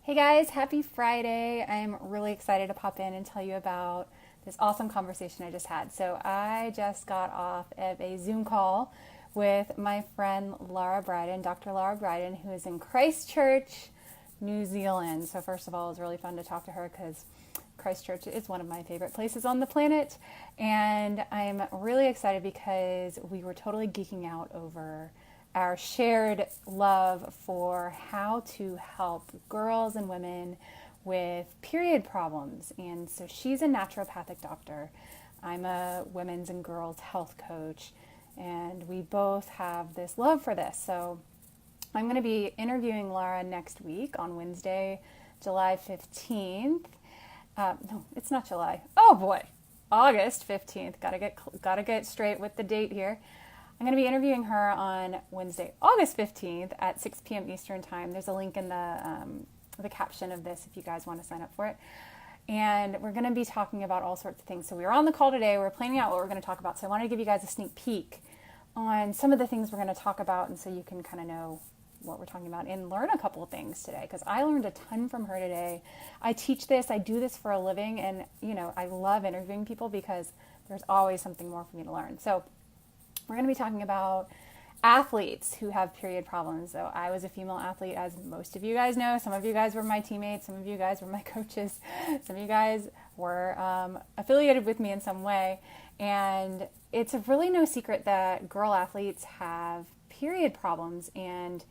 Hey guys, happy Friday. I'm really excited to pop in and tell you about this awesome conversation I just had. So, I just got off of a Zoom call with my friend Laura Bryden, Dr. Laura Bryden, who is in Christchurch, New Zealand. So, first of all, it was really fun to talk to her because Christchurch is one of my favorite places on the planet. And I'm really excited because we were totally geeking out over our shared love for how to help girls and women with period problems. And so she's a naturopathic doctor. I'm a women's and girls health coach. And we both have this love for this. So I'm going to be interviewing Laura next week on Wednesday, July 15th. No, it's not July. Oh boy, August 15th. Gotta get straight with the date here. I'm going to be interviewing her on Wednesday, August 15th at 6 p.m. Eastern Time. There's a link in the caption of this if you guys want to sign up for it. And we're going to be talking about all sorts of things. So we were on the call today. We're planning out what we're going to talk about. So I wanted to give you guys a sneak peek on some of the things we're going to talk about, and so you can kind of know what we're talking about and learn a couple of things today, because I learned a ton from her today. I teach this, I do this for a living, and I love interviewing people because there's always something more for me to learn. So we're going to be talking about athletes who have period problems. So I was a female athlete, as most of you guys know. Some of you guys were my teammates. Some of you guys were my coaches. Some of you guys were affiliated with me in some way. And it's really no secret that girl athletes have period problems. And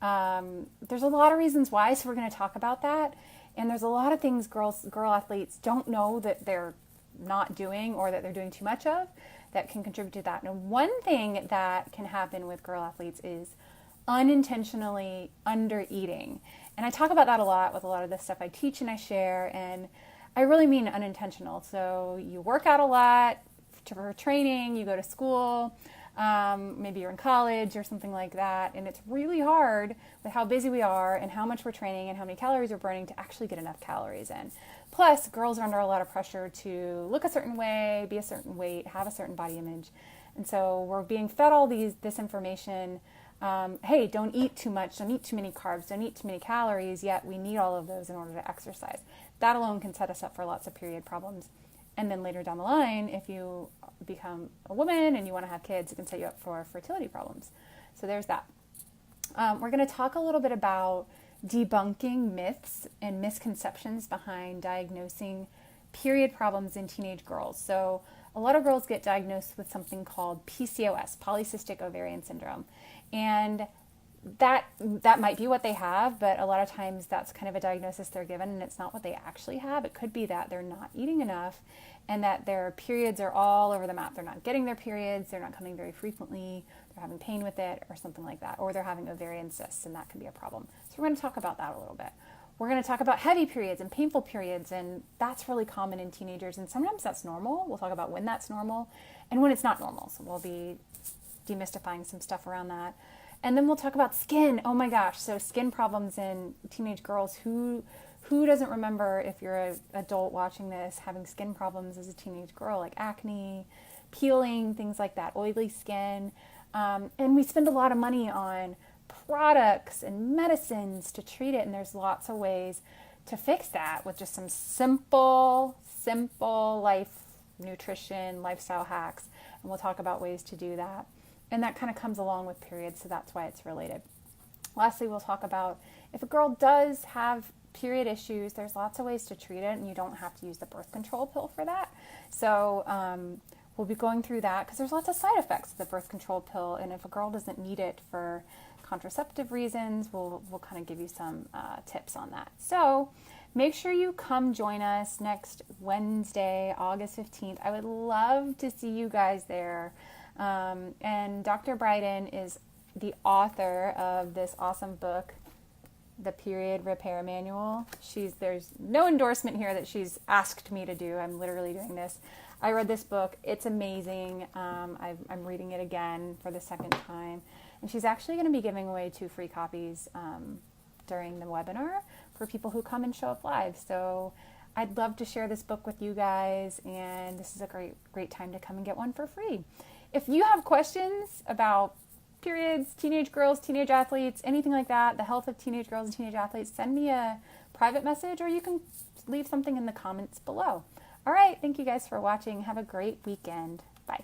there's a lot of reasons why. So we're going to talk about that. And there's a lot of things girl athletes don't know that they're not doing, or that they're doing too much of, that can contribute to that. Now, one thing that can happen with girl athletes is unintentionally under eating. And I talk about that a lot with a lot of the stuff I teach and I share, and I really mean unintentional. So you work out a lot for training, you go to school, maybe you're in college or something like that, and it's really hard with how busy we are and how much we're training and how many calories we're burning to actually get enough calories in. Plus, girls are under a lot of pressure to look a certain way, be a certain weight, have a certain body image. And so we're being fed all this information. Hey, don't eat too much, don't eat too many carbs, don't eat too many calories, yet we need all of those in order to exercise. That alone can set us up for lots of period problems. And then later down the line, if you become a woman and you want to have kids, it can set you up for fertility problems. So there's that. We're going to talk a little bit about debunking myths and misconceptions behind diagnosing period problems in teenage girls. So a lot of girls get diagnosed with something called PCOS, polycystic ovarian syndrome. And that might be what they have, but a lot of times that's kind of a diagnosis they're given, and it's not what they actually have. It could be that they're not eating enough and that their periods are all over the map. They're not getting their periods, they're not coming very frequently, they're having pain with it or something like that, or they're having ovarian cysts, and that can be a problem. So we're going to talk about that a little bit. We're going to talk about heavy periods and painful periods, and that's really common in teenagers, and sometimes that's normal. We'll talk about when that's normal and when it's not normal. So we'll be demystifying some stuff around that. And then we'll talk about skin. Oh my gosh, so skin problems in teenage girls. Who doesn't remember, if you're an adult watching this, having skin problems as a teenage girl, like acne, peeling, things like that, oily skin. And we spend a lot of money on products and medicines to treat it, and there's lots of ways to fix that with just some simple life nutrition, lifestyle hacks. And we'll talk about ways to do that. And that kind of comes along with periods, so that's why it's related. Lastly, we'll talk about if a girl does have period issues, there's lots of ways to treat it, and you don't have to use the birth control pill for that. So we'll be going through that because there's lots of side effects of the birth control pill, and if a girl doesn't need it for contraceptive reasons, we'll kind of give you some tips on that. So make sure you come join us next Wednesday, August 15th. I would love to see you guys there. And Dr. Bryden is the author of this awesome book, The Period Repair Manual. There's no endorsement here that she's asked me to do. I'm literally doing this. I read this book. It's amazing. I'm reading it again for the second time. And she's actually going to be giving away 2 free copies during the webinar for people who come and show up live. So I'd love to share this book with you guys, and this is a great time to come and get one for free. If you have questions about periods, teenage girls, teenage athletes, anything like that, the health of teenage girls and teenage athletes, send me a private message or you can leave something in the comments below. All right, thank you guys for watching. Have a great weekend. Bye.